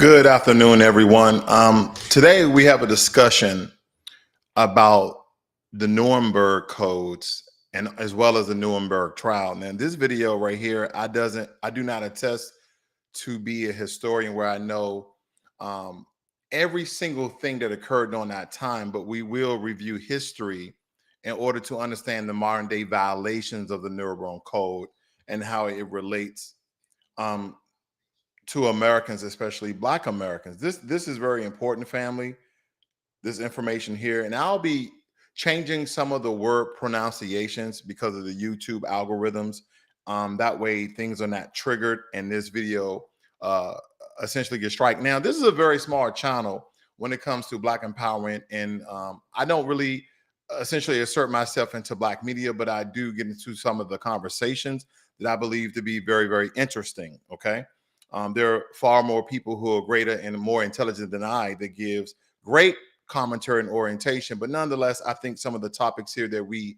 Good afternoon, everyone. Today we have a discussion about the Nuremberg codes and as well as the Nuremberg trial. Now, this video right here, I do not attest to be a historian where I know um, every single thing that occurred during that time, but we will review history in order to understand the modern day violations of the Nuremberg Code and how it relates um, to Americans, especially Black Americans. This is very important, family. This information here, and I'll be changing some of the word pronunciations because of the YouTube algorithms. That way, things are not triggered, and this video uh, essentially gets strike. Now, this is a very small channel when it comes to Black empowerment, and I don't really essentially assert myself into Black media, but I do get into some of the conversations that I believe to be very, very interesting. Okay. There are far more people who are greater and more intelligent than I that gives great commentary and orientation. But nonetheless, I think some of the topics here that we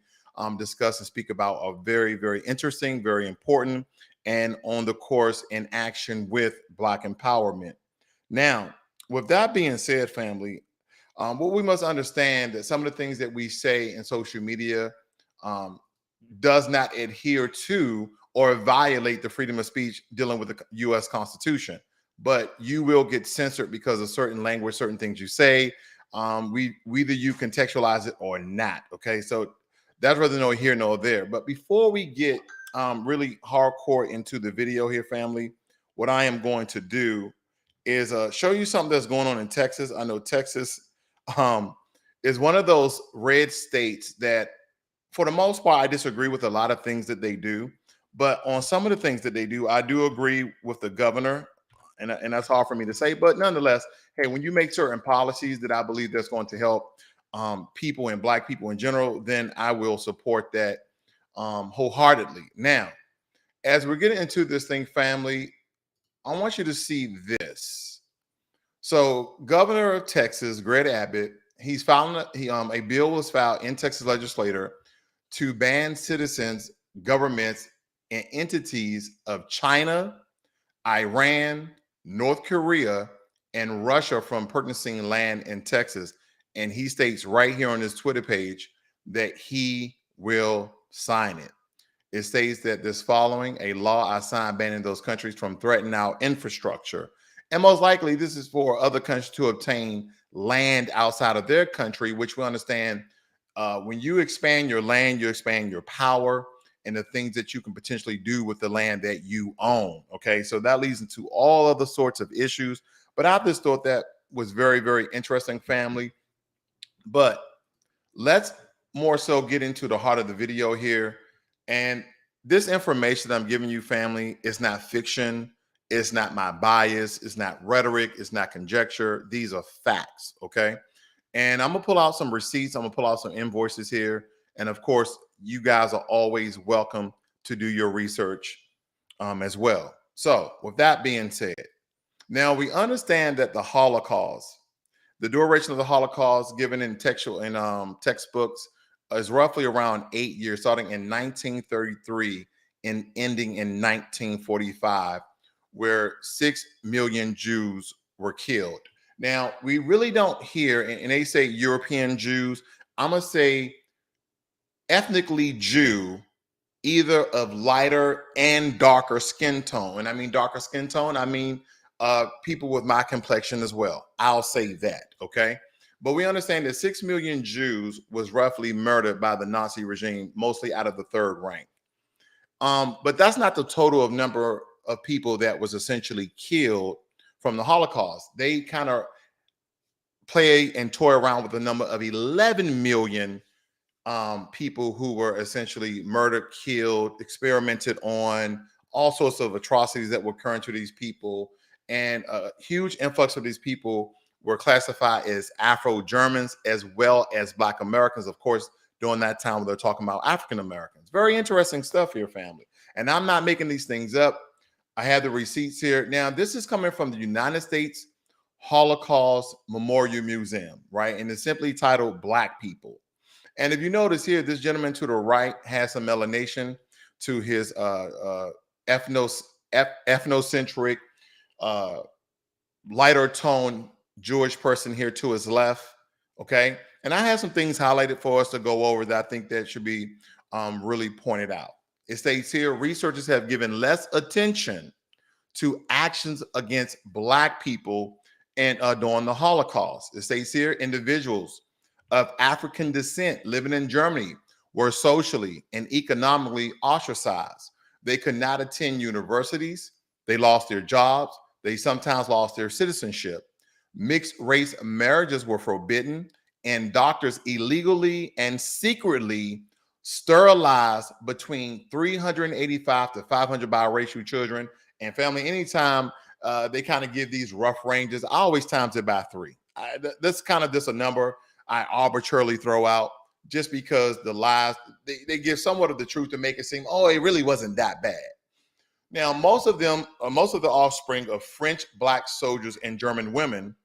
discuss and speak about are very, very interesting, very important, and on the course in action with Black empowerment. Now, with that being said, family, what we must understand that some of the things that we say in social media um, does not adhere to or violate the freedom of speech dealing with the U.S. Constitution. But you will get censored because of certain language, certain things you say. We either you contextualize it or not. Okay, so that's rather no here nor there. But before we get really hardcore into the video here, family, what I am going to do is show you something that's going on in Texas. I know Texas um, is one of those red states that, for the most part, I disagree with a lot of things that they do. But on some of the things that they do, I do agree with the governor, and that's hard for me to say. But nonetheless, hey, when you make certain policies that I believe that's going to help people and Black people in general, then I will support that wholeheartedly. Now, as we're getting into this thing, family, I want you to see this. So, Governor of Texas, Greg Abbott, he's filing a bill was filed in Texas legislature to ban citizens, governments, and entities of China, Iran, North Korea, and Russia from purchasing land in Texas. And he states right here on his Twitter page that he will sign it. It states that this following a law I signed banning those countries from threatening our infrastructure. And most likely, this is for other countries to obtain land outside of their country, which we understand when you expand your land, you expand your power and the things that you can potentially do with the land that you own. Okay, so that leads into all other sorts of issues. But I just thought that was very, very interesting, family. But let's more so get into the heart of the video here. And this information that I'm giving you, family, is not fiction. It's not my bias. It's not rhetoric. It's not conjecture. These are facts. Okay. And I'm going to pull out some receipts. I'm going to pull out some invoices here. And of course, you guys are always welcome to do your research as well. So, with that being said, now we understand that the Holocaust, the duration of the Holocaust given in textual in textbooks is roughly around 8 years, starting in 1933 and ending in 1945, where 6 million Jews were killed. Now, we really don't hear, and they say European Jews, I'm going to say ethnically Jew, either of lighter and darker skin tone. And I mean darker skin tone, I mean people with my complexion as well. I'll say that, okay? But we understand that 6 million Jews was roughly murdered by the Nazi regime, mostly out of the Third Reich. But that's not the total of number of people that was essentially killed from the Holocaust. They kind of play and toy around with the number of 11 million people who were essentially murdered, killed, experimented on, all sorts of atrocities that were occurring to these people. And a huge influx of these people were classified as Afro-Germans as well as Black Americans, of course, during that time when they're talking about African Americans. Very interesting stuff here, family. And I'm not making these things up. I have the receipts here. Now, this is coming from the United States Holocaust Memorial Museum, right? And it's simply titled Black People. And if you notice here, this gentleman to the right has some melanation to his ethnocentric lighter tone Jewish person here to his left. Okay. And I have some things highlighted for us to go over that I think that should be really pointed out. It states here researchers have given less attention to actions against Black people and during the Holocaust. It states here individuals of African descent living in Germany were socially and economically ostracized. They could not attend universities. They lost their jobs. They sometimes lost their citizenship. Mixed race marriages were forbidden, and doctors illegally and secretly sterilized between 385 to 500 biracial children and family. Anytime they kind of give these rough ranges, I always times it by three. That's kind of just a number I arbitrarily throw out just because the lies, they give somewhat of the truth to make it seem, oh, it really wasn't that bad. Now, most of them, most of the offspring of French Black soldiers and German women,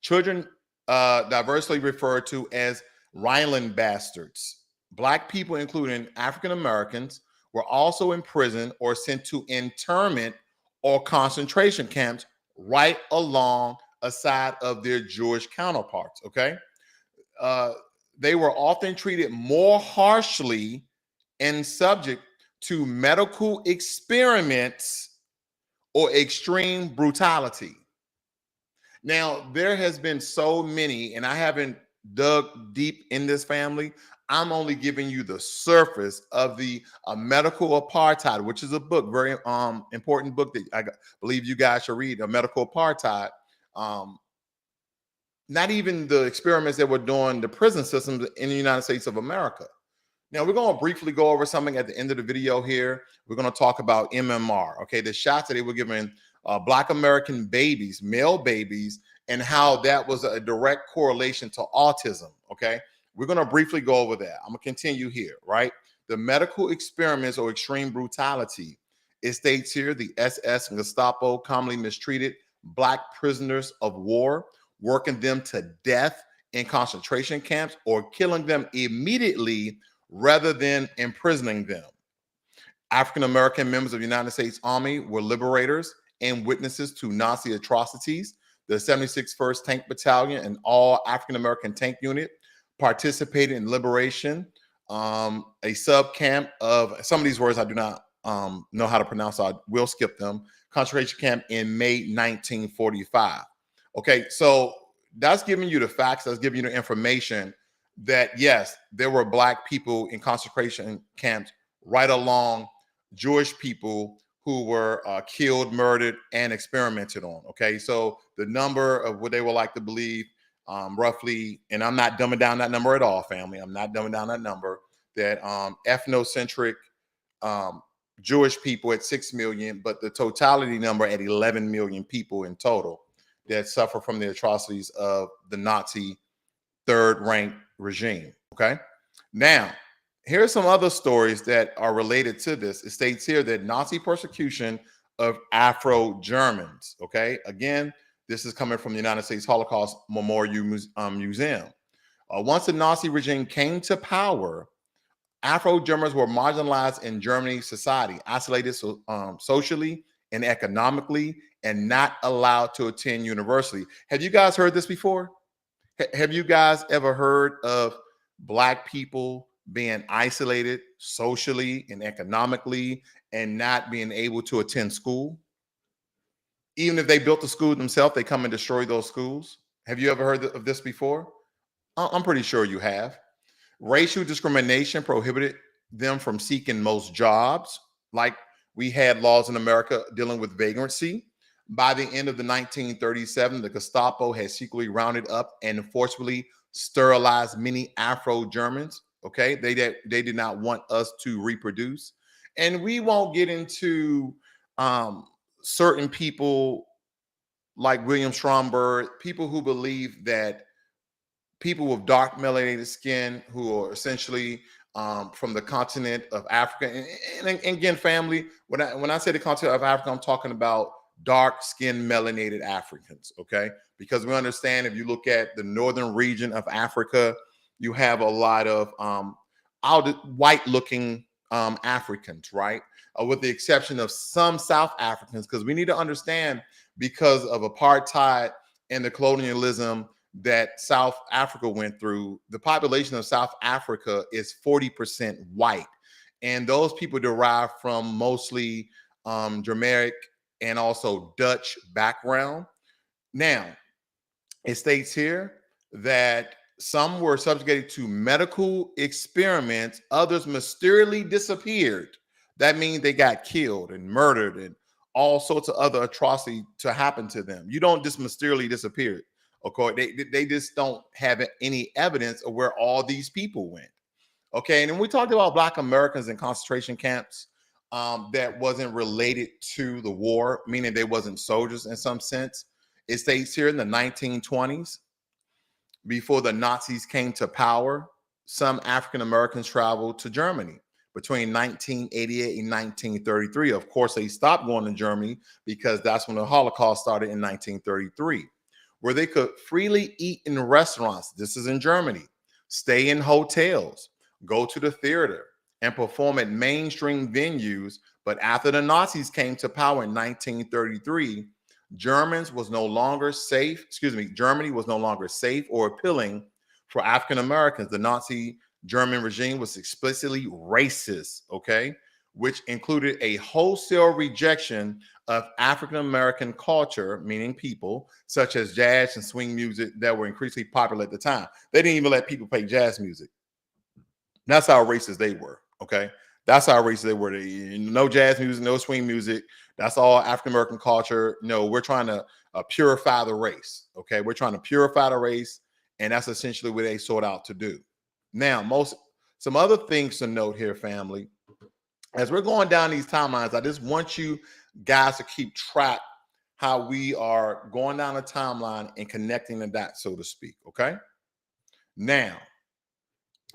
children diversely referred to as Rhineland bastards. Black people, including African Americans, were also imprisoned or sent to internment or concentration camps right along aside of their Jewish counterparts. Okay. They were often treated more harshly and subject to medical experiments or extreme brutality. Now, there has been so many, and I haven't dug deep in this family. I'm only giving you the surface of the medical apartheid, which is a book, very important book that I believe you guys should read, A Medical Apartheid. Not even the experiments that were doing the prison systems in the United States of America. Now, we're going to briefly go over something at the end of the video here. We're going to talk about MMR, okay, the shots that they were giving Black American babies, male babies, and how that was a direct correlation to autism, okay? We're going to briefly go over that. I'm going to continue here, right? The medical experiments or extreme brutality. It states here the SS and Gestapo commonly mistreated Black prisoners of war, working them to death in concentration camps or killing them immediately rather than imprisoning them. African American members of the United States Army were liberators and witnesses to Nazi atrocities. The 76th 1st Tank Battalion, an all African American tank unit, participated in liberation. A sub camp of some of these words I do not know how to pronounce, so I will skip them. Concentration camp in May 1945. Okay, so that's giving you the facts, that's giving you the information that yes, there were Black people in concentration camps right along Jewish people who were killed, murdered, and experimented on. Okay, so the number of what they would like to believe, roughly, and I'm not dumbing down that number at all, family. I'm not dumbing down that number. That ethnocentric Jewish people at 6 million, but the totality number at 11 million people in total that suffer from the atrocities of the Nazi third-rank regime. Okay, now here's some other stories that are related to this. It states here that Nazi persecution of Afro-Germans. Okay, again, this is coming from the United States Holocaust Memorial Museum. Once the Nazi regime came to power, Afro-Germans were marginalized in Germany's society, isolated socially and economically, and not allowed to attend university. Have you guys heard this before? Have you guys ever heard of Black people being isolated socially and economically and not being able to attend school? Even if they built the school themselves, they come and destroy those schools. Have you ever heard of this before? I'm pretty sure you have. Racial discrimination prohibited them from seeking most jobs. Like we had laws in America dealing with vagrancy. By the end of the 1937, the Gestapo had secretly rounded up and forcibly sterilized many Afro-Germans. Okay, they did not want us to reproduce. And we won't get into certain people like William Stromberg, people who believe that people with dark melanated skin who are essentially from the continent of Africa. And again, family, when I say the continent of Africa, I'm talking about dark skinned melanated Africans, okay? Because we understand if you look at the northern region of Africa, you have a lot of white looking Africans, right? With the exception of some South Africans, because we need to understand because of apartheid and the colonialism that South Africa went through. The population of South Africa is 40% white. And those people derive from mostly Germanic and also Dutch background. Now, it states here that some were subjugated to medical experiments, others mysteriously disappeared. That means they got killed and murdered and all sorts of other atrocity to happen to them. You don't just mysteriously disappear. Okay, they just don't have any evidence of where all these people went. Okay, and then we talked about Black Americans in concentration camps that wasn't related to the war, meaning they wasn't soldiers in some sense. It states here in the 1920s, before the Nazis came to power, some African Americans traveled to Germany between 1988 and 1933. Of course, they stopped going to Germany because that's when the Holocaust started in 1933, where they could freely eat in restaurants. This is in Germany, stay in hotels, go to the theater, and perform at mainstream venues. But after the Nazis came to power in 1933, Germany was no longer safe or appealing for African Americans. The Nazi German regime was explicitly racist, okay, which included a wholesale rejection of African American culture, meaning people, such as jazz and swing music that were increasingly popular at the time. They didn't even let people play jazz music. That's how racist they were, okay? That's how racist they were. No jazz music, no swing music. That's all African American culture. No, we're trying to purify the race. Okay, we're trying to purify the race, and that's essentially what they sought out to do. Now, some other things to note here, family. As we're going down these timelines, I just want you guys to keep track how we are going down the timeline and connecting the dots, so to speak. Okay. Now,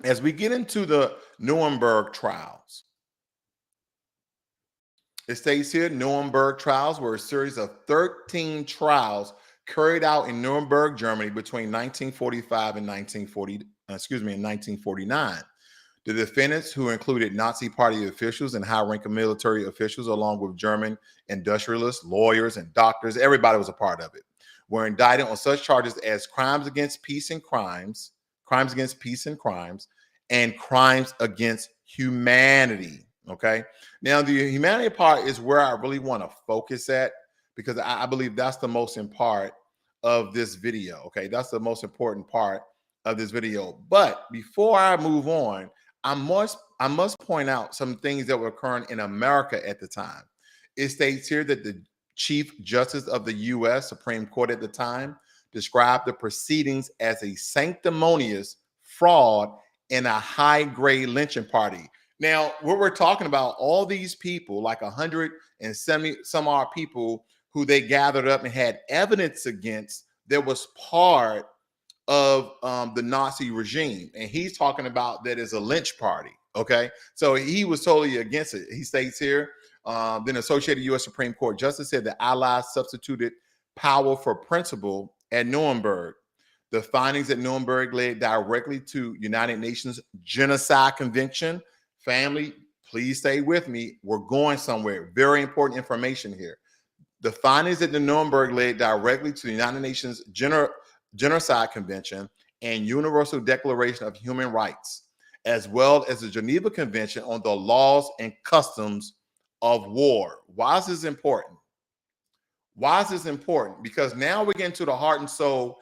as we get into the Nuremberg trials, it states here, Nuremberg trials were a series of 13 trials carried out in Nuremberg, Germany between 1945 and 1949. The defendants, who included Nazi party officials and high-ranking military officials, along with German industrialists, lawyers, and doctors, everybody was a part of it, were indicted on such charges as crimes against peace and crimes, crimes against peace and crimes, and crimes against humanity. Okay. Now, the humanity part is where I really want to focus at, because I believe that's the most important part of this video. Okay. That's the most important part of this video. But before I move on, I must point out some things that were occurring in America at the time. It states here that the Chief Justice of the U.S. Supreme Court at the time described the proceedings as a sanctimonious fraud and a high-grade lynching party. Now, what we're talking about, all these people, like 170 some odd people who they gathered up and had evidence against, that was part of the Nazi regime. And he's talking about that as a lynch party. Okay. So he was totally against it. He states here, then Associated U.S. Supreme Court Justice said the Allies substituted power for principle at Nuremberg. The findings at Nuremberg led directly to United Nations Genocide Convention. Family, please stay with me. We're going somewhere. Very important information here. The findings at the Nuremberg led directly to the United Nations Genocide Convention and Universal Declaration of Human Rights, as well as the Geneva Convention on the Laws and Customs of War. Why is this important? Why is this important? Because now we get into the heart and soul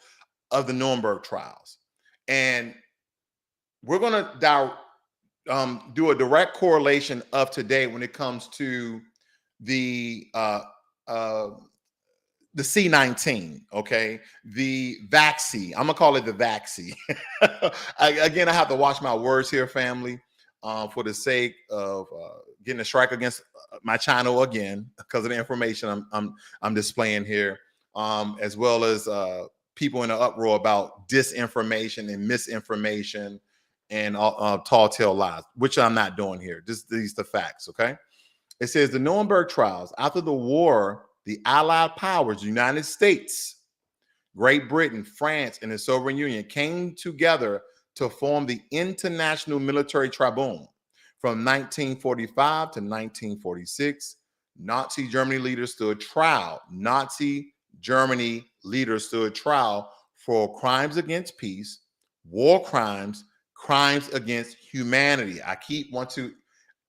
of the Nuremberg trials. And we're going to do a direct correlation of today when it comes to the C19, okay, the vaccine. I'm gonna call it the vaccine. Again, I have to watch my words here, family, for the sake of getting a strike against my channel again because of the information I'm displaying here, as well as people in an uproar about disinformation and misinformation and tall tale lies, which I'm not doing here. These are the facts, okay? It says the Nuremberg trials. After the war, the Allied powers, the United States, Great Britain, France, and the Soviet Union came together to form the International Military Tribunal. From 1945 to 1946, Nazi Germany leaders stood trial. Nazi Germany leaders stood trial for crimes against peace, war crimes, crimes against humanity. I keep want to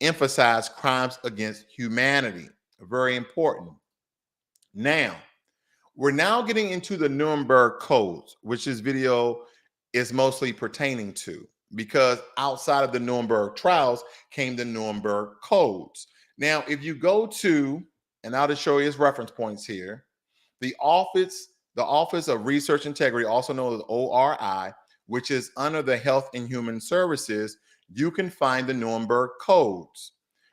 emphasize crimes against humanity. Very important. Now, we're now getting into the Nuremberg codes, which this video is mostly pertaining to, because outside of the Nuremberg trials came the Nuremberg codes. Now, if you go to, and I'll just show you his reference points here, the Office of Research Integrity, also known as ORI, which is under the Health and Human Services, you can find the Nuremberg codes.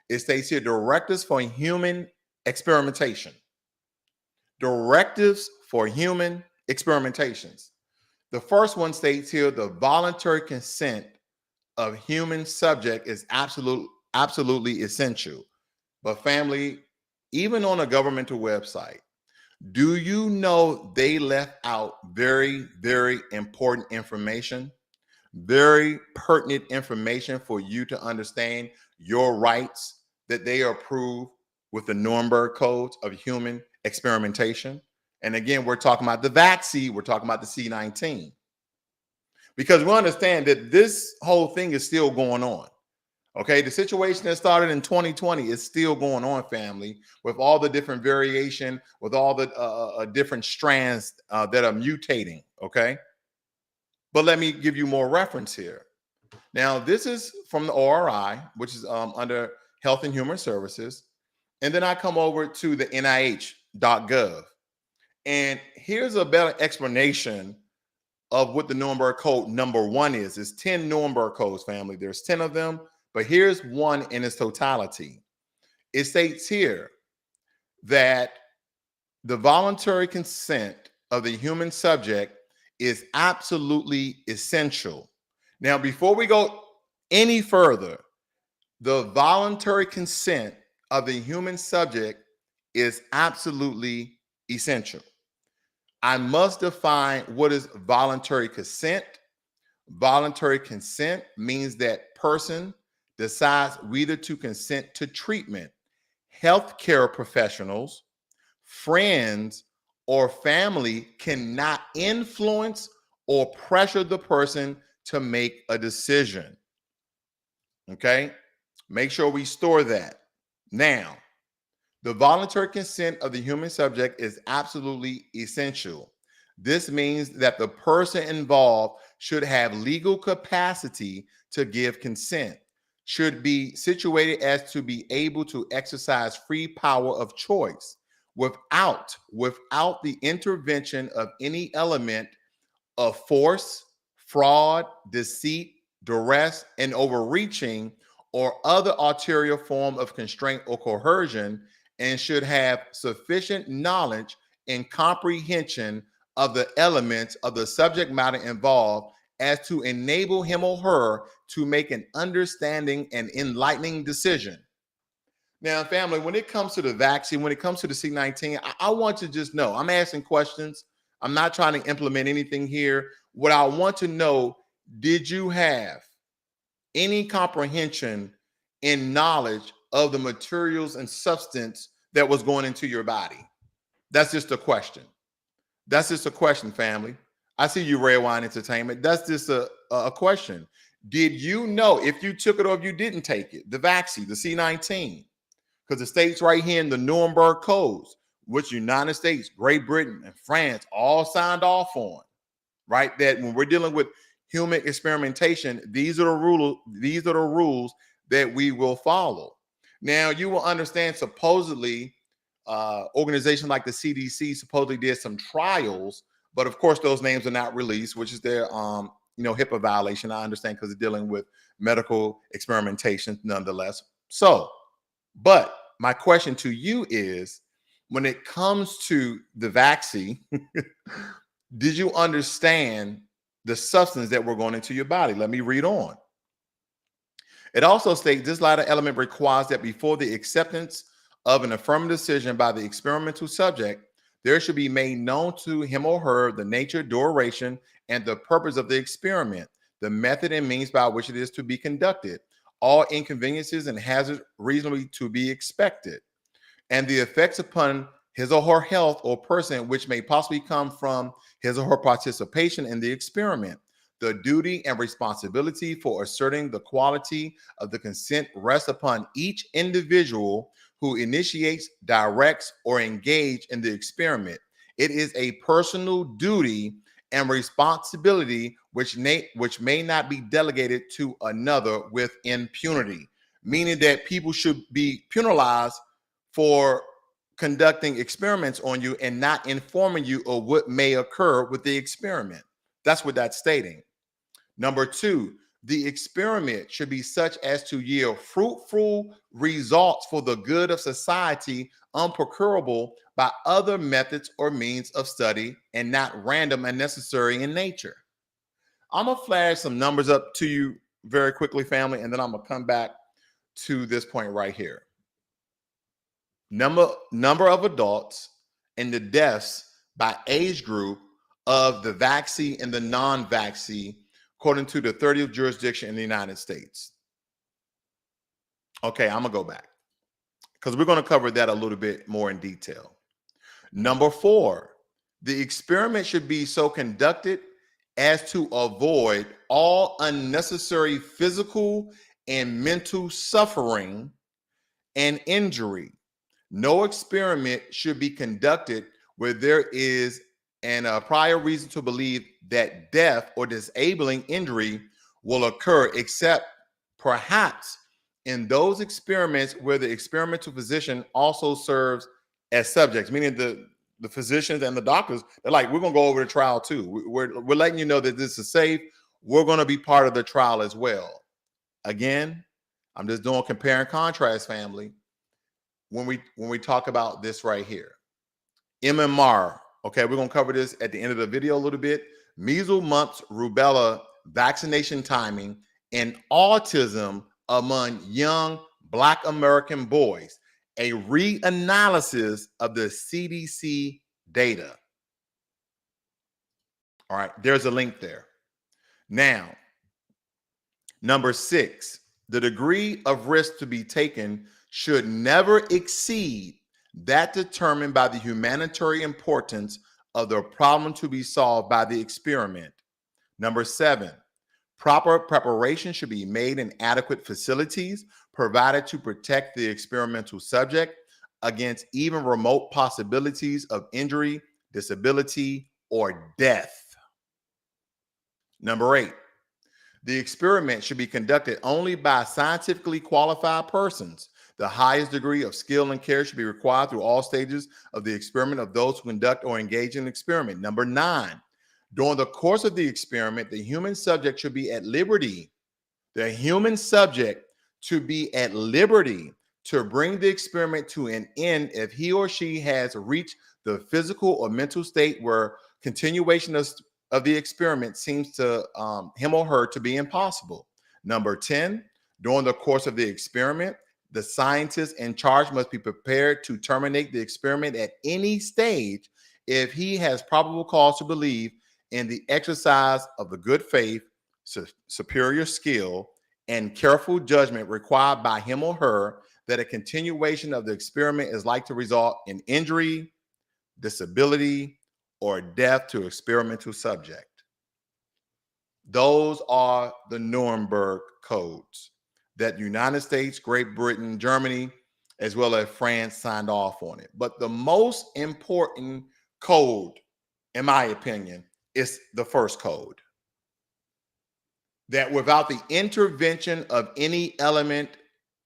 It states here, directives for human experimentation. Directives for human experimentations. The first one states here, the voluntary consent of human subject is absolutely essential. But family, even on a governmental website, do you know they left out very, very important information? Very pertinent information for you to understand your rights that they approve with the Nuremberg codes of human experimentation. And again, we're talking about the vaccine, we're talking about the C19. Because we understand that this whole thing is still going on. Okay, the situation that started in 2020 is still going on, family, with all the different variation, with all the different strands that are mutating. Okay, but let me give you more reference here. Now, this is from the ORI, which is under Health and Human Services. And then I come over to the NIH.gov. And here's a better explanation of what the Nuremberg Code number 1 is. It's 10 Nuremberg codes, family. There's 10 of them, but here's one in its totality. It states here that the voluntary consent of the human subject is absolutely essential. Now, before we go any further, the voluntary consent of the human subject is absolutely essential. I must define what is voluntary consent. Voluntary consent means that person decides whether to consent to treatment. Healthcare professionals, friends, or family cannot influence or pressure the person to make a decision. Okay? Make sure we store that. Now, the voluntary consent of the human subject is absolutely essential. This means that the person involved should have legal capacity to give consent, should be situated as to be able to exercise free power of choice without the intervention of any element of force, fraud, deceit, duress, and overreaching, or other ulterior form of constraint or coercion, and should have sufficient knowledge and comprehension of the elements of the subject matter involved as to enable him or her to make an understanding and enlightening decision. Now, family, when it comes to the vaccine, when it comes to the C19, I want to just know, I'm asking questions. I'm not trying to implement anything here. What I want to know, did you have any comprehension and knowledge of the materials and substance that was going into your body? That's just a question. That's just a question, family. I see you, Red Wine Entertainment. That's just a question. Did you know if you took it or if you didn't take it, the vaccine, the C19? Because it states right here in the Nuremberg codes, which United States, Great Britain, and France all signed off on, right? That when we're dealing with human experimentation, these are the rules that we will follow. Now, you will understand, supposedly, organizations like the CDC supposedly did some trials, but of course, those names are not released, which is their HIPAA violation. I understand, because it's dealing with medical experimentation nonetheless. So, but my question to you is, when it comes to the vaccine, did you understand the substance that were going into your body? Let me read on. It also states this latter element requires that before the acceptance of an affirmative decision by the experimental subject, there should be made known to him or her the nature, duration, and the purpose of the experiment, the method and means by which it is to be conducted, all inconveniences and hazards reasonably to be expected. and the effects upon his or her health or person which may possibly come from his or her participation in the experiment. The duty and responsibility for asserting the quality of the consent rests upon each individual who initiates, directs, or engages in the experiment. It is a personal duty and responsibility which may not be delegated to another with impunity, meaning that people should be penalized for conducting experiments on you and not informing you of what may occur with the experiment. That's what that's stating. Number two, the experiment should be such as to yield fruitful results for the good of society, unprocurable by other methods or means of study, and not random and necessary in nature. I'm going to flash some numbers up to you very quickly, family, and then I'm going to come back to this point right here. Number of adults and the deaths by age group of the vaccine and the non-vaccine, according to the 30th jurisdiction in the United States. Okay, I'm gonna go back because we're going to cover that a little bit more in detail. Number four, the experiment should be so conducted as to avoid all unnecessary physical and mental suffering and injury. No experiment should be conducted where there is a prior reason to believe that death or disabling injury will occur, except perhaps in those experiments where the experimental physician also serves as subjects, meaning the physicians and the doctors, they're like, we're going to go over the trial too. We're letting you know that this is safe. We're going to be part of the trial as well. Again, I'm just doing compare and contrast, family. When we talk about this right here, MMR, okay, we're going to cover this at the end of the video a little bit. Measles, mumps, rubella vaccination timing and autism among young Black American boys, a reanalysis of the CDC data. All right, there's a link there. Now, number 6, the degree of risk to be taken should never exceed that determined by the humanitarian importance of the problem to be solved by the experiment. Number 7, proper preparation should be made in adequate facilities provided to protect the experimental subject against even remote possibilities of injury, disability, or death. Number 8, the experiment should be conducted only by scientifically qualified persons. The highest degree of skill and care should be required through all stages of the experiment of those who conduct or engage in the experiment. Number 9, during the course of the experiment, the human subject should be at liberty. The human subject to be at liberty to bring the experiment to an end if he or she has reached the physical or mental state where continuation of the experiment seems to him or her to be impossible. Number 10, during the course of the experiment, the scientist in charge must be prepared to terminate the experiment at any stage if he has probable cause to believe in the exercise of the good faith, superior skill, and careful judgment required by him or her that a continuation of the experiment is like to result in injury, disability, or death to experimental subject. Those are the Nuremberg codes that United States, Great Britain, Germany, as well as France signed off on it. But the most important code, in my opinion, is the first code. That without the intervention of any element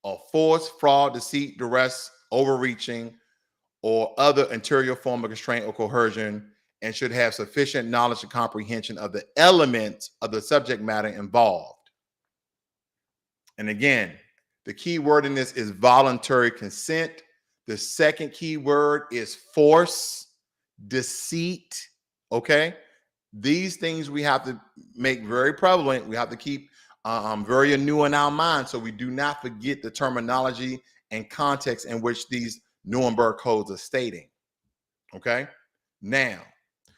of force, fraud, deceit, duress, overreaching, or other interior form of constraint or coercion, and should have sufficient knowledge and comprehension of the elements of the subject matter involved. And again, the key word in this is voluntary consent. The second key word is force, deceit, okay? These things we have to make very prevalent. We have to keep very anew in our mind so we do not forget the terminology and context in which these Nuremberg codes are stating, okay? Now,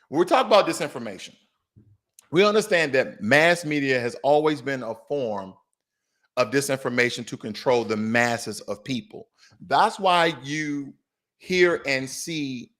when we talk about disinformation, we understand that mass media has always been a form of disinformation to control the masses of people. That's why you hear and see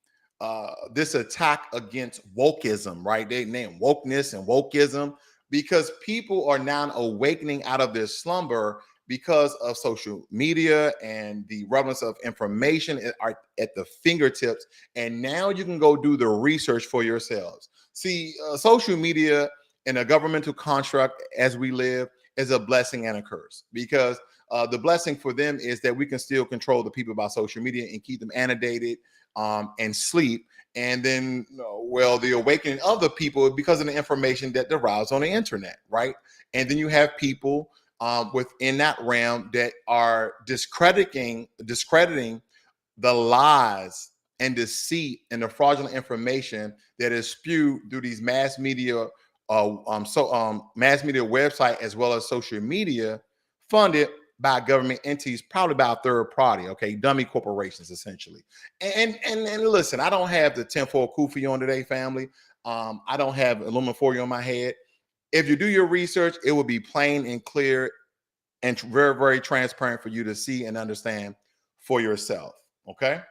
this attack against wokeism, right? They name wokeness and wokeism because people are now awakening out of their slumber because of social media and the relevance of information are at the fingertips. And now you can go do the research for yourselves. See, social media in a governmental construct as we live is a blessing and a curse because the blessing for them is that we can still control the people by social media and keep them anondated and sleep. And then, well, the awakening of the people because of the information that derives on the internet, right? And then you have people within that realm that are discrediting the lies and deceit and the fraudulent information that is spewed through these mass media mass media website as well as social media funded by government entities, probably by a third party, okay, dummy corporations essentially. And listen, I don't have the tinfoil kufi on today, family. I don't have aluminum foil on my head. If you do your research, it will be plain and clear and very, very transparent for you to see and understand for yourself. Okay.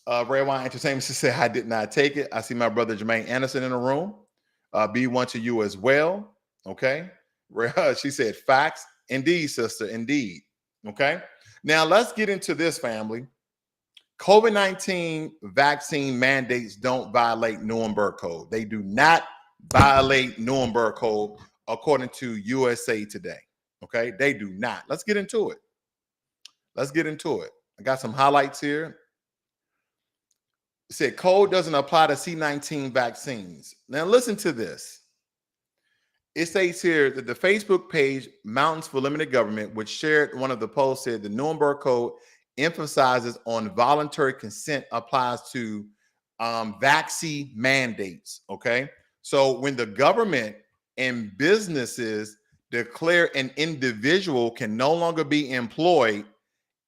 Red Wine Entertainment said, I did not take it. I see my brother Jermaine Anderson in the room. Be one to you as well. Okay. She said, facts. Indeed, sister. Indeed. Okay. Now let's get into this, family. COVID-19 vaccine mandates don't violate Nuremberg Code. They do not violate Nuremberg Code according to USA Today. Okay. They do not. Let's get into it. Let's get into it. I got some highlights here. It said code doesn't apply to C19 vaccines. Now listen to this. It states here that the Facebook page Mountains for Limited Government, which shared one of the posts, said the Nuremberg Code emphasizes on voluntary consent applies to vaccine mandates. Okay. So when the government and businesses declare an individual can no longer be employed,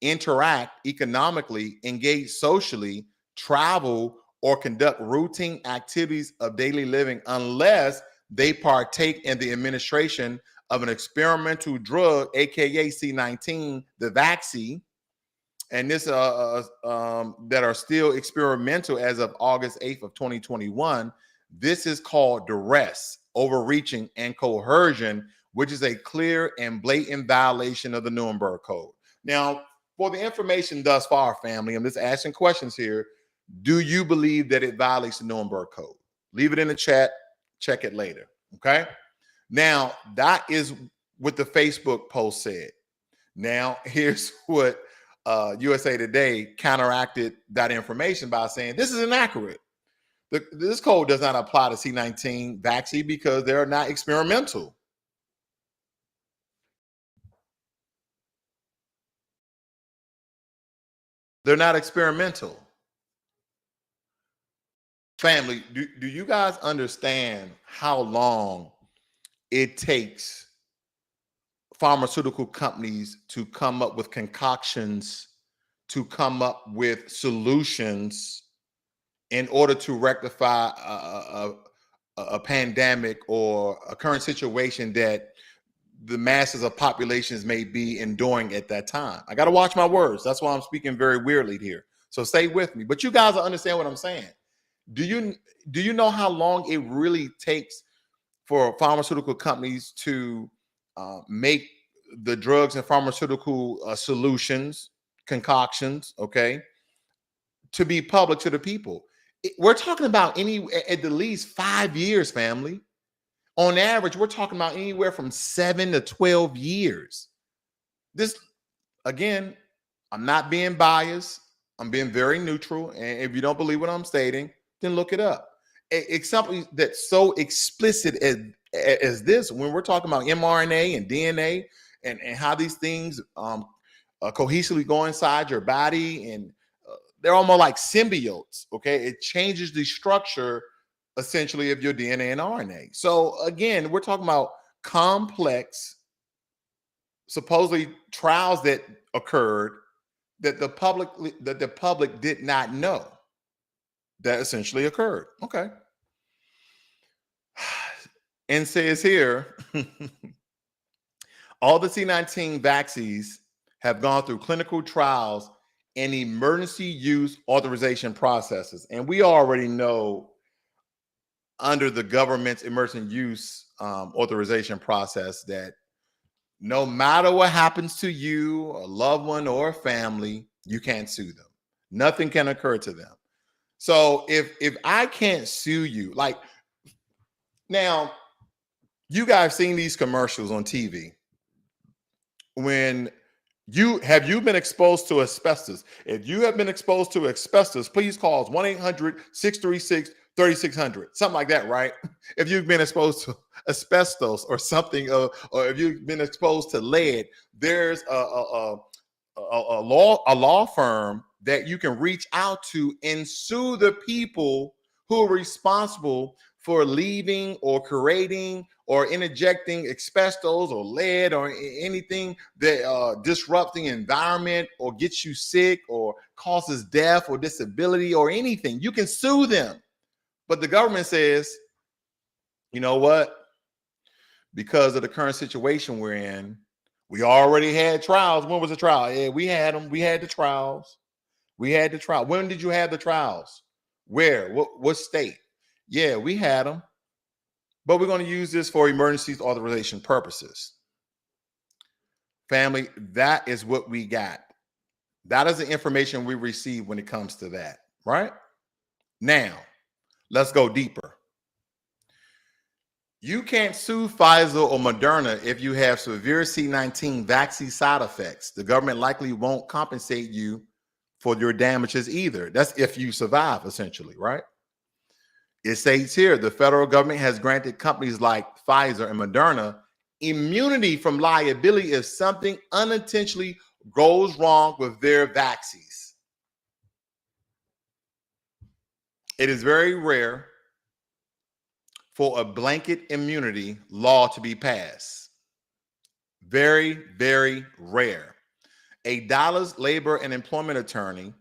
interact economically, engage socially, travel, or conduct routine activities of daily living unless they partake in the administration of an experimental drug, aka C19, the vaccine, and this that are still experimental as of August 8th of 2021. This is called duress, overreaching, and coercion, which is a clear and blatant violation of the Nuremberg Code. Now, for the information thus far, family, I'm just asking questions here. Do you believe that it violates the Nuremberg Code? Leave it in the chat. Check it later. Okay. Now, that is what the Facebook post said. Now, here's what USA Today counteracted that information by saying this is inaccurate. This code does not apply to C19 vaccine because they're not experimental. They're not experimental. Family, do you guys understand how long it takes pharmaceutical companies to come up with concoctions, to come up with solutions in order to rectify a pandemic or a current situation that the masses of populations may be enduring at that time? I got to watch my words. That's why I'm speaking very weirdly here. So stay with me. But you guys will understand what I'm saying. Do you know how long it really takes for pharmaceutical companies to make the drugs and pharmaceutical solutions, concoctions, okay, to be public to the people? We're talking about at the least 5 years, family. On average, we're talking about anywhere from 7 to 12 years. This, again, I'm not being biased. I'm being very neutral. And if you don't believe what I'm stating, then look it up. It's something that's so explicit as this, when we're talking about mRNA and DNA and how these things cohesively go inside your body, and they're almost like symbiotes. Okay, it changes the structure essentially of your DNA and RNA. So again, we're talking about complex, supposedly trials that occurred that the public did not know that essentially occurred. Okay. And says here, all the C19 vaccines have gone through clinical trials and emergency use authorization processes. And we already know under the government's emergency use authorization process that no matter what happens to you, a loved one, or a family, you can't sue them. Nothing can occur to them. So if I can't sue you, like now, you guys seen these commercials on TV when you been exposed to asbestos. If you have been exposed to asbestos, please call us 1-800-636-3600, something like that, right? If you've been exposed to asbestos or something, or if you've been exposed to lead, there's a law firm that you can reach out to and sue the people who are responsible for leaving or creating or interjecting asbestos or lead or anything that disrupts the environment or gets you sick or causes death or disability or anything. You can sue them. But the government says, you know what? Because of the current situation we're in, we already had trials. When was the trial? Yeah, we had them. We had the trials. We had the trial. When did you have the trials? Where? What state? Yeah, we had them. But we're going to use this for emergency authorization purposes. Family, that is what we got. That is the information we receive when it comes to that, right? Now, let's go deeper. You can't sue Pfizer or Moderna if you have severe C19 vaccine side effects. The government likely won't compensate you for your damages either. That's if you survive, essentially, right? It states here, the federal government has granted companies like Pfizer and Moderna immunity from liability if something unintentionally goes wrong with their vaccines. It is very rare for a blanket immunity law to be passed. Very, very rare. A Dallas labor and employment attorney,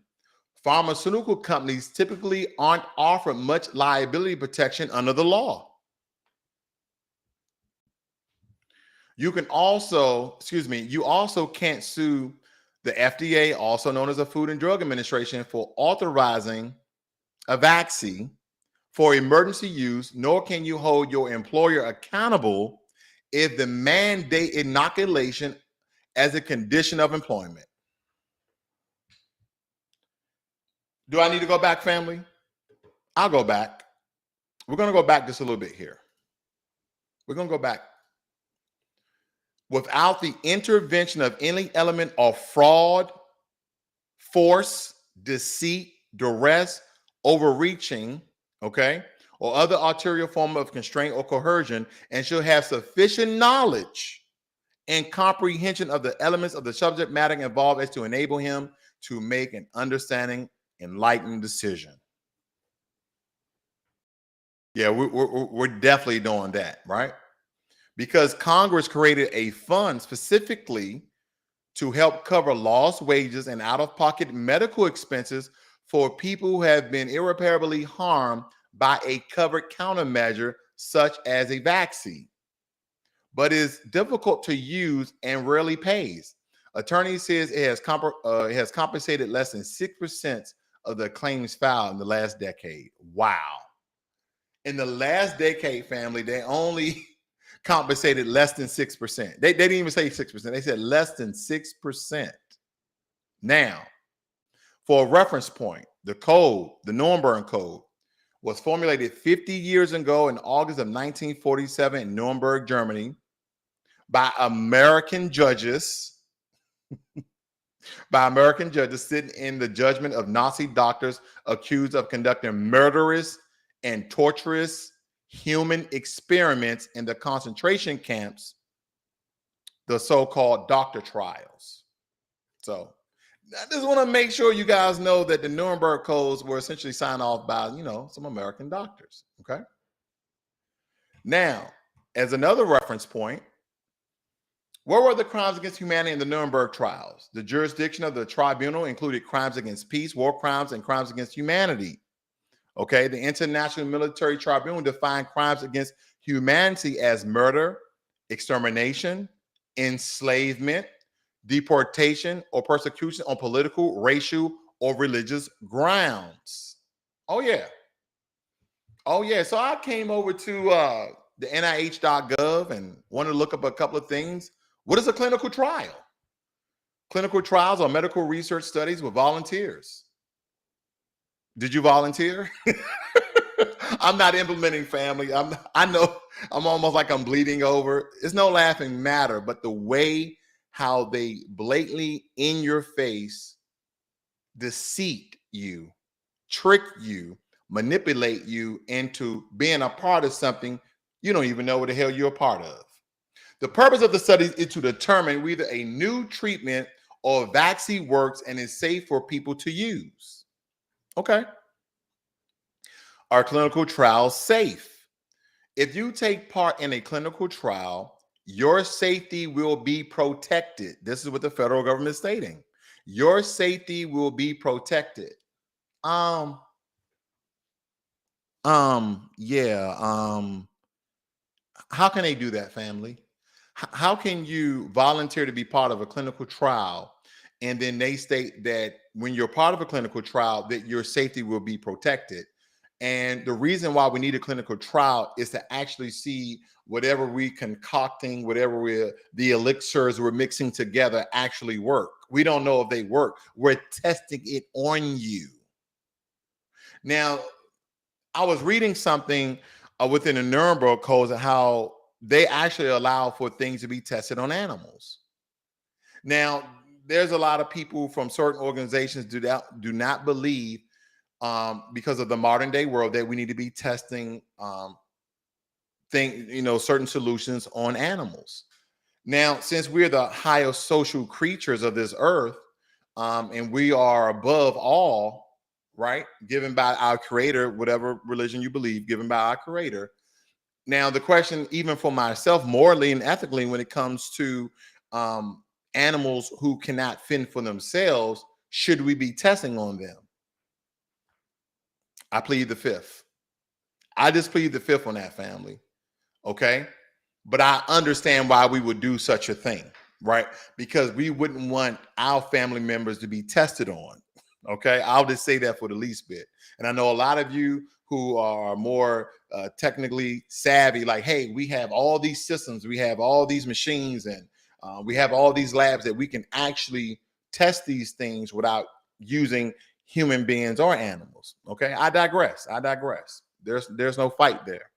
pharmaceutical companies typically aren't offered much liability protection under the law. You can also, you also can't sue the FDA, also known as the Food and Drug Administration, for authorizing a vaccine for emergency use, nor can you hold your employer accountable if the mandate inoculation as a condition of employment. Do I need to go back, family? I'll go back. We're going to go back just a little bit here. We're going to go back. Without the intervention of any element of fraud, force, deceit, duress, overreaching, okay, or other arterial form of constraint or coercion, and shall have sufficient knowledge and comprehension of the elements of the subject matter involved as to enable him to make an understanding, enlightened decision. Yeah, we're definitely doing that, right? Because Congress created a fund specifically to help cover lost wages and out-of-pocket medical expenses for people who have been irreparably harmed by a covered countermeasure such as a vaccine, but is difficult to use and rarely pays. Attorney says it has compensated less than 6% of the claims filed in the last decade. Wow. In the last decade, family, they only compensated less than 6%. They didn't even say 6%. They said less than 6%. Now, for a reference point, the code, the Nuremberg Code, was formulated 50 years ago in August of 1947 in Nuremberg, Germany, by American judges, sitting in the judgment of Nazi doctors accused of conducting murderous and torturous human experiments in the concentration camps, the so-called doctor trials. So I just want to make sure you guys know that the Nuremberg codes were essentially signed off by, some American doctors. Okay. Now, as another reference point, what were the crimes against humanity in the Nuremberg trials? The jurisdiction of the tribunal included crimes against peace, war crimes, and crimes against humanity. Okay, the International Military Tribunal defined crimes against humanity as murder, extermination, enslavement, deportation, or persecution on political, racial, or religious grounds. Oh, yeah. Oh, yeah. So I came over to the NIH.gov and wanted to look up a couple of things. What is a clinical trial? Clinical trials are medical research studies with volunteers. Did you volunteer? I'm not implementing, family. I know I'm almost like I'm bleeding over. It's no laughing matter, but the way how they blatantly in your face deceit you, trick you, manipulate you into being a part of something you don't even know what the hell you're a part of. The purpose of the study is to determine whether a new treatment or vaccine works and is safe for people to use. Okay. Are clinical trials safe? If you take part in a clinical trial, your safety will be protected. This is what the federal government is stating. Your safety will be protected. Yeah. How can they do that, family? How can you volunteer to be part of a clinical trial, and then they state that when you're part of a clinical trial that your safety will be protected? And the reason why we need a clinical trial is to actually see whatever we concocting, whatever the elixirs we're mixing together actually work. We don't know if they work. We're testing it on you. Now, I was reading something within the Nuremberg codes of how they actually allow for things to be tested on animals. Now, there's a lot of people from certain organizations do not believe, because of the modern day world, that we need to be testing certain solutions on animals. Now, since we're the highest social creatures of this earth, and we are above all, right? Given by our creator, whatever religion you believe, given by our creator. Now, the question, even for myself, morally and ethically, when it comes to animals who cannot fend for themselves, should we be testing on them? I plead the fifth. I just plead the fifth on that, family. Okay. But I understand why we would do such a thing, right? Because we wouldn't want our family members to be tested on. Okay. I'll just say that for the least bit. And I know a lot of you who are more technically savvy, like, hey, we have all these systems, we have all these machines, and we have all these labs that we can actually test these things without using human beings or animals. Okay. I digress. There's no fight there.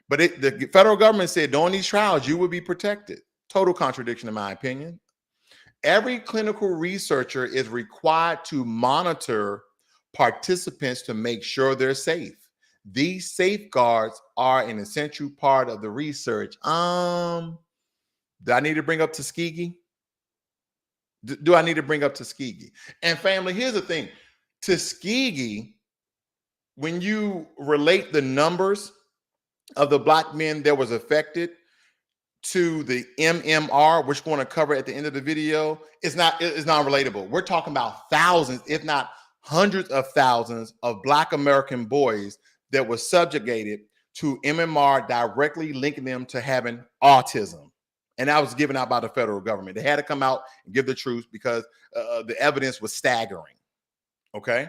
But the federal government said during these trials, you will be protected. Total contradiction, in my opinion. Every clinical researcher is required to monitor participants to make sure they're safe. These safeguards are an essential part of the research. Do I need to bring up Tuskegee? Do I need to bring up Tuskegee? And family, here's the thing. Tuskegee, when you relate the numbers of the Black men that was affected to the MMR, which we're going to cover at the end of the video, it's not relatable. We're talking about thousands, if not hundreds of thousands of Black American boys that were subjugated to MMR, directly linking them to having autism. And that was given out by the federal government. They had to come out and give the truth because the evidence was staggering. Okay,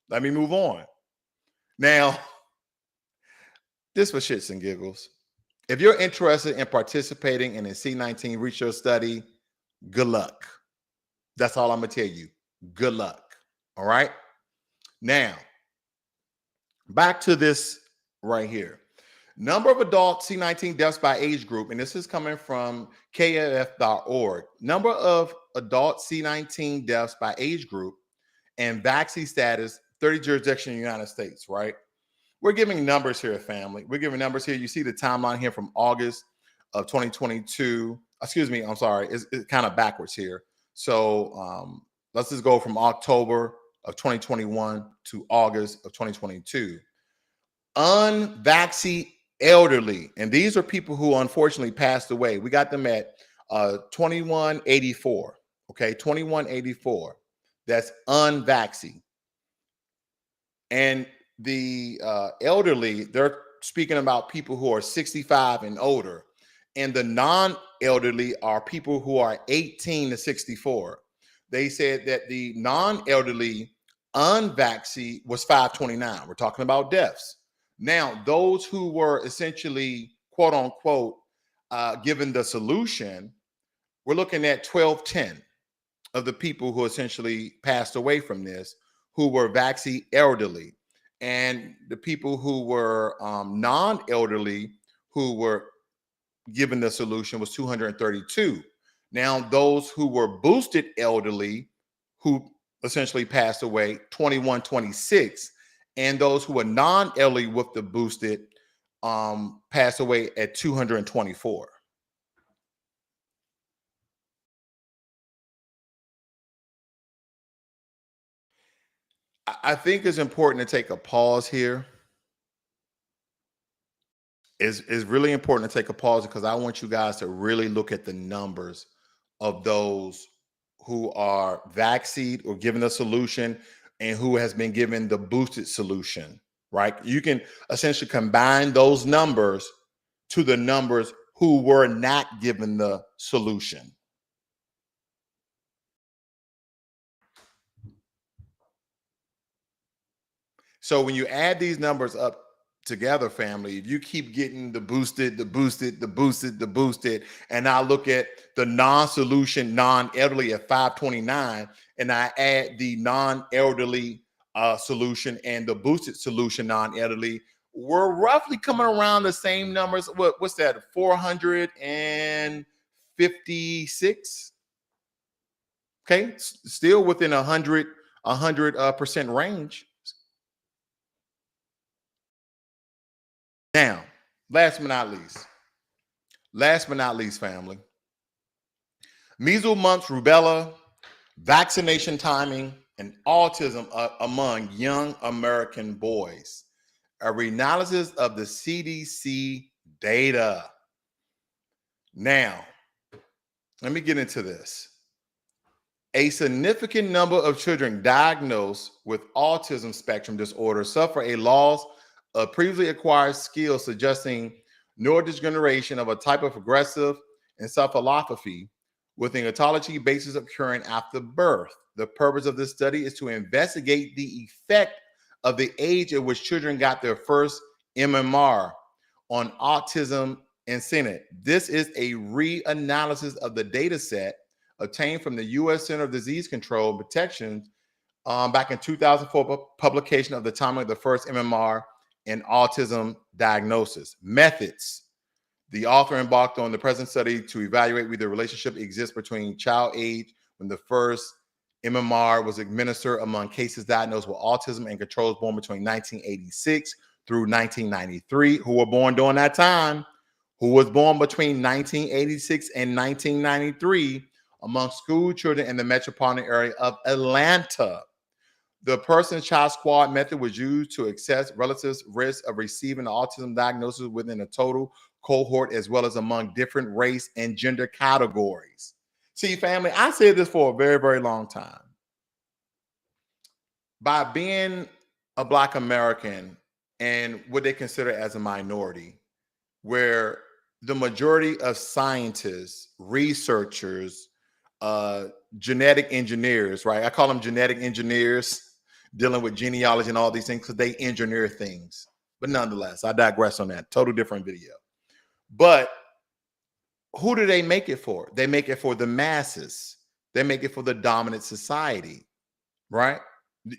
let me move on. Now, this for shits and giggles. If you're interested in participating in a C19 research study, good luck. That's all I'm going to tell you. Good luck. All right. Now, back to this right here. Number of adult C19 deaths by age group, and this is coming from KFF.org. Number of adult C19 deaths by age group and vaccine status, 30 jurisdictions in the United States, right? We're giving numbers here, family. We're giving numbers here. You see the timeline here from August of 2022. Excuse me, I'm sorry. It's kind of backwards here. So let's just go from October of 2021 to August of 2022. Unvaccinated elderly, and these are people who unfortunately passed away. We got them at 2184. Okay, 2184. That's unvaccinated. And the elderly, they're speaking about people who are 65 and older. and the non-elderly are people who are 18 to 64. They said that the non-elderly unvaccinated was 529. We're talking about deaths. Now, those who were essentially, quote unquote, given the solution, we're looking at 1210 of the people who essentially passed away from this, who were vaccine elderly. And the people who were non-elderly, who were given the solution, was 232. Now, those who were boosted elderly, who essentially passed away, 2126. And those who were non-elderly with the boosted passed away at 224. I think it's important to take a pause here. It's really important to take a pause because I want you guys to really look at the numbers of those who are vaccinated or given a solution and who has been given the boosted solution, right? You can essentially combine those numbers to the numbers who were not given the solution. So when you add these numbers up together, family, if you keep getting the boosted, the boosted, the boosted, the boosted, and I look at the non-solution, non-elderly at 529, and I add the non-elderly solution and the boosted solution non-elderly, we're roughly coming around the same numbers. What's that? 456. Okay, still within 100% range. Now, last but not least, family, measles, mumps, rubella, vaccination timing, and autism among young American boys. A reanalysis of the CDC data. Now, let me get into this. A significant number of children diagnosed with autism spectrum disorder suffer a loss of previously acquired skills, suggesting neurodegeneration of a type of progressive encephalopathy with an etiology basis occurring after birth. The purpose of this study is to investigate the effect of the age at which children got their first MMR on autism and CNET. This is a reanalysis of the data set obtained from the U.S. Center of Disease Control and Protection back in 2004 publication of the time of the first MMR and autism diagnosis. Methods. The author embarked on the present study to evaluate whether the relationship exists between child age when the first MMR was administered among cases diagnosed with autism and controls born between 1986 through 1993, who were born during that time, who was born between 1986 and 1993 among school children in the metropolitan area of Atlanta. The person-child squad method was used to assess relative risk of receiving autism diagnosis within a total cohort as well as among different race and gender categories. See, family, I said this for a very, very long time. By being a Black American and what they consider as a minority, where the majority of scientists, researchers, genetic engineers, right? I call them genetic engineers, dealing with genealogy and all these things because they engineer things. But nonetheless, I digress on that. Total different video. But who do they make it for? They make it for the masses. They make it for the dominant society, right?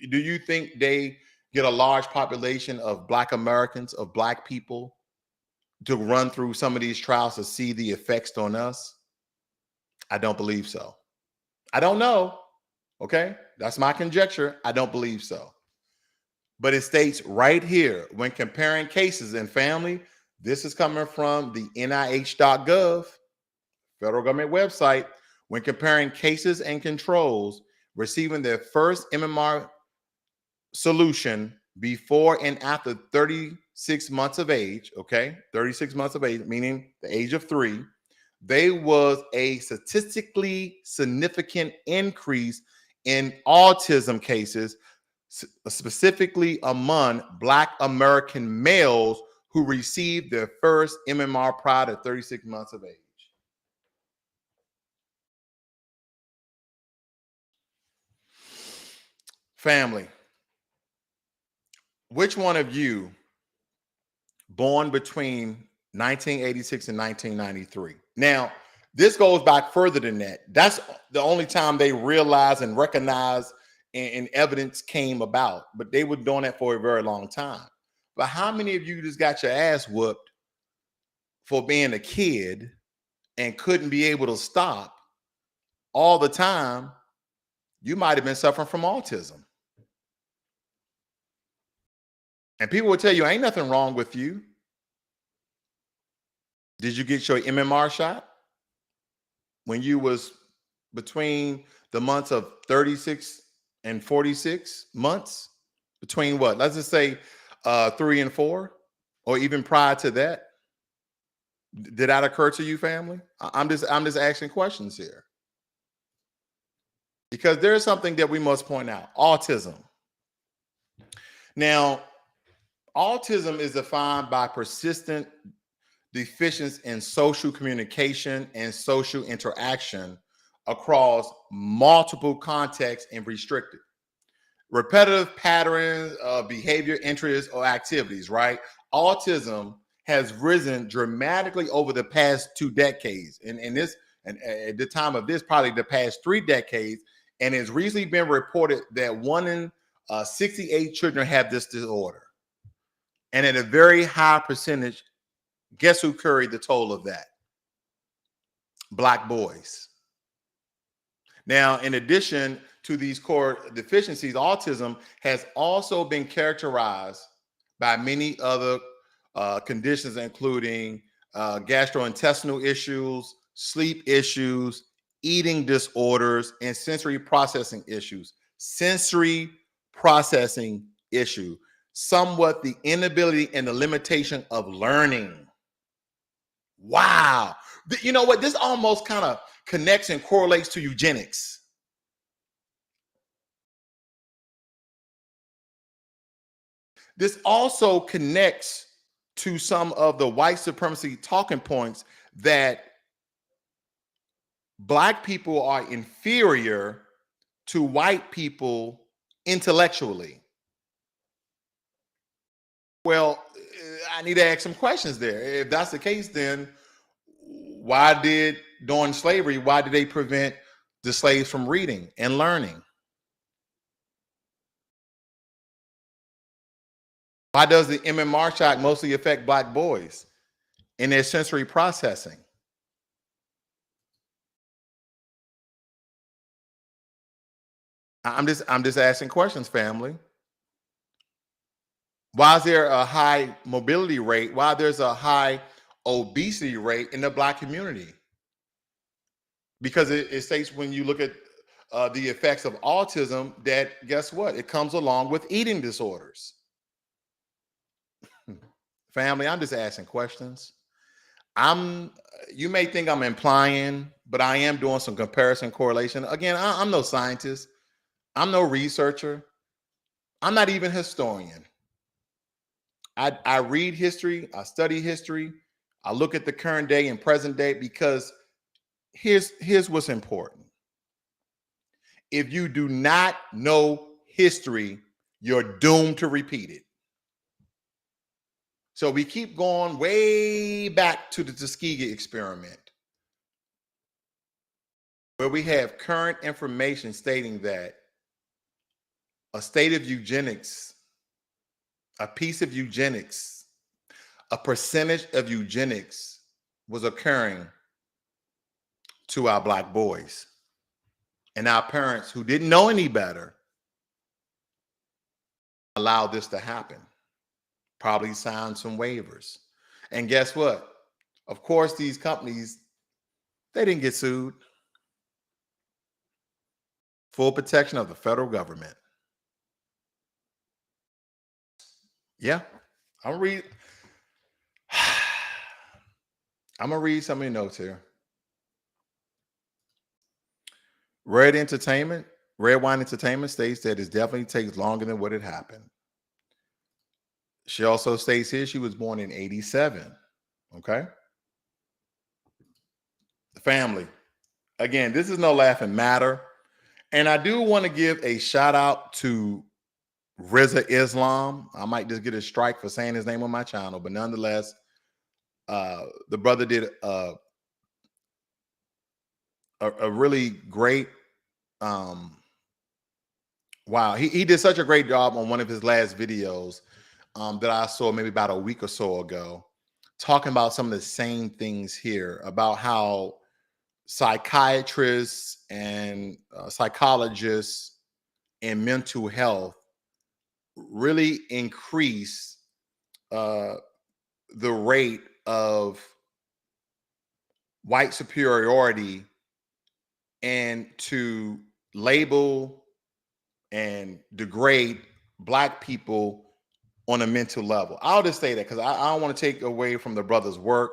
Do you think they get a large population of Black Americans, of Black people, to run through some of these trials to see the effects on us? I don't believe so. I don't know. Okay, that's my conjecture. I don't believe so. But it states right here, when comparing cases in family, this is coming from the NIH.gov, federal government website, when comparing cases and controls receiving their first MMR solution before and after 36 months of age, okay, 36 months of age, meaning the age of 3, there was a statistically significant increase in autism cases, specifically among Black American males who received their first MMR prior to 36 months of age. Family, which one of you born between 1986 and 1993? Now, this goes back further than that. That's the only time they realized and recognized and evidence came about, but they were doing that for a very long time. But how many of you just got your ass whooped for being a kid and couldn't be able to stop all the time? You might have been suffering from autism. And people will tell you, ain't nothing wrong with you. Did you get your MMR shot when you was between the months of 36 and 46 months? Between what? Let's just say 3 and 4, or even prior to that. Did that occur to you, family? I'm just asking questions here. Because there's something that we must point out: autism. Now, autism is defined by persistent deficiency in social communication and social interaction across multiple contexts and restricted repetitive patterns of behavior, interests, or activities, right? Autism has risen dramatically over the past 2 decades. And at the time of this, probably the past 3 decades. And it's recently been reported that 1 in 68 children have this disorder. And at a very high percentage, guess who carried the toll of that? Black boys. Now, in addition to these core deficiencies, autism has also been characterized by many other conditions, including gastrointestinal issues, sleep issues, eating disorders, and sensory processing issues. Sensory processing issue, somewhat the inability and the limitation of learning. Wow. You know what? This almost kind of connects and correlates to eugenics. This also connects to some of the white supremacy talking points that Black people are inferior to white people intellectually. Well, I need to ask some questions there. If that's the case, then why did, during slavery, why did they prevent the slaves from reading and learning? Why does the MMR shot mostly affect Black boys in their sensory processing? I'm just asking questions, family. Why is there a high mobility rate? Why there's a high obesity rate in the Black community? Because it states, when you look at the effects of autism, that guess what? It comes along with eating disorders. Family, I'm just asking questions. You may think I'm implying, but I am doing some comparison correlation. Again, I'm no scientist. I'm no researcher. I'm not even a historian. I read history. I study history. I look at the current day and present day, because here's what's important. If you do not know history, you're doomed to repeat it. So we keep going way back to the Tuskegee experiment, where we have current information stating that a state of eugenics, a piece of eugenics, a percentage of eugenics was occurring to our Black boys. And our parents, who didn't know any better, allowed this to happen. Probably signed some waivers. And guess what? Of course, these companies, they didn't get sued. Full protection of the federal government. Yeah, I'm gonna read some of your notes here. Red Wine Entertainment states that it definitely takes longer than what had happened. She also states here she was born in 87. Okay. The family. Again, this is no laughing matter. And I do want to give a shout out to Riza Islam. I might just get a strike for saying his name on my channel, but nonetheless, the brother did a really great wow, he did such a great job on one of his last videos that I saw maybe about a week or so ago, talking about some of the same things here about how psychiatrists and psychologists and mental health really increase uh, the rate of white superiority and to label and degrade black people on a mental level. I'll just say that because I don't want to take away from the brother's work.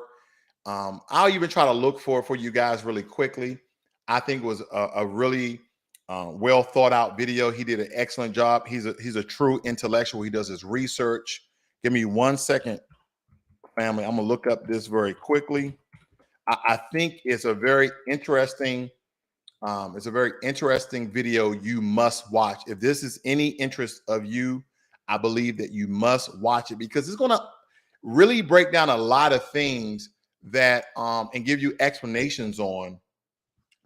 I'll even try to look for you guys really quickly. I think it was a really well thought out video. He did an excellent job. He's a true intellectual. He does his research. Give me 1 second, family. I'm gonna look up this very quickly. I think it's a very interesting. It's a very interesting video you must watch. If this is any interest of you, I believe that you must watch it because it's going to really break down a lot of things that and give you explanations on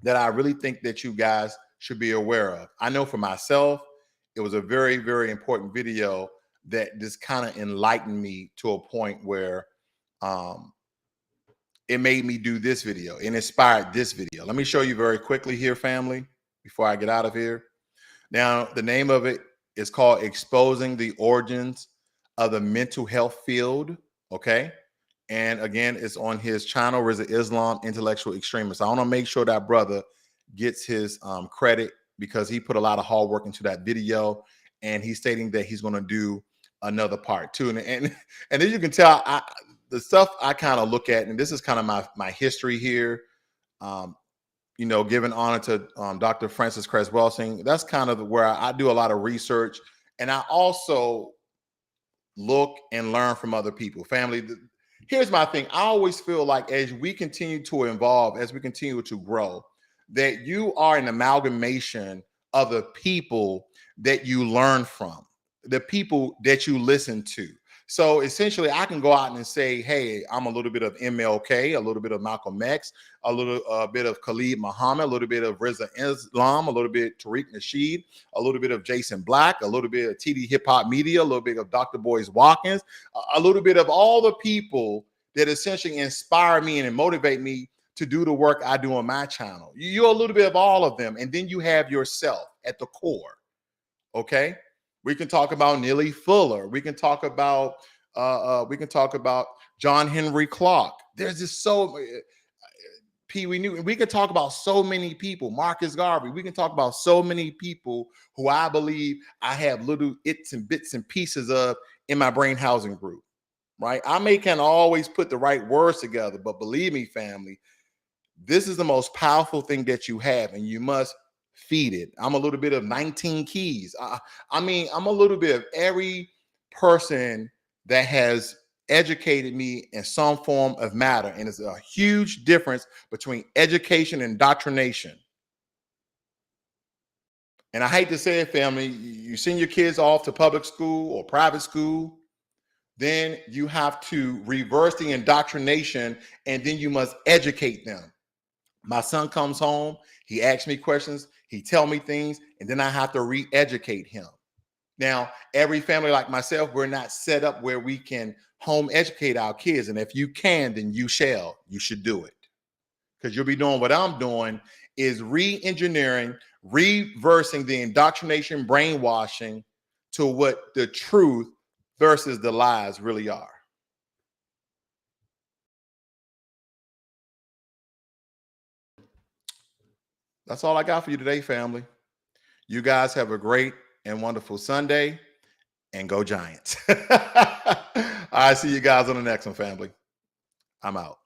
that I really think that you guys should be aware of. I know for myself, it was a very, very important video that just kind of enlightened me to a point where it made me do this video and inspired this video. Let me show you very quickly here, family, before I get out of here. Now, the name of it is called Exposing the Origins of the Mental Health Field. Okay. And again, it's on his channel, Riza Islam Intellectual Extremist. I want to make sure that brother gets his credit because he put a lot of hard work into that video. And he's stating that he's going to do another part too. And as you can tell, the stuff I kind of look at, and this is kind of my history here, you know, giving honor to Dr. Francis Cress Welsing. That's kind of where I do a lot of research. And I also look and learn from other people. Family, here's my thing. I always feel like as we continue to evolve, as we continue to grow, that you are an amalgamation of the people that you learn from, the people that you listen to. So essentially, I can go out and say, hey, I'm a little bit of MLK, a little bit of Malcolm X, a little bit of Khalid Muhammad, a little bit of Riza Islam, a little bit Tariq Nasheed, a little bit of Jason Black, a little bit of TD Hip Hop Media, a little bit of Dr. Boyce Watkins, a little bit of all the people that essentially inspire me and motivate me to do the work I do on my channel. You're a little bit of all of them. And then you have yourself at the core. Okay. We can talk about Neely Fuller. We can talk about John Henry Clark. There's just so Pee Wee Newton. We can talk about so many people. Marcus Garvey. We can talk about so many people who I believe I have little its and bits and pieces of in my brain housing group. Right? I may can't always put the right words together, but believe me, family, this is the most powerful thing that you have, and you must feed it. I'm a little bit of 19 keys. I mean, I'm a little bit of every person that has educated me in some form of matter. And it's a huge difference between education and indoctrination. And I hate to say it, family, you send your kids off to public school or private school, then you have to reverse the indoctrination and then you must educate them. My son comes home, he asks me questions, he tells me things, and then I have to re-educate him. Now, every family like myself, we're not set up where we can home educate our kids. And if you can, then you shall. You should do it. Because you'll be doing what I'm doing is re-engineering, reversing the indoctrination, brainwashing to what the truth versus the lies really are. That's all I got for you today, family. You guys have a great and wonderful Sunday, and go Giants. I see you guys on the next one, family. I'm out.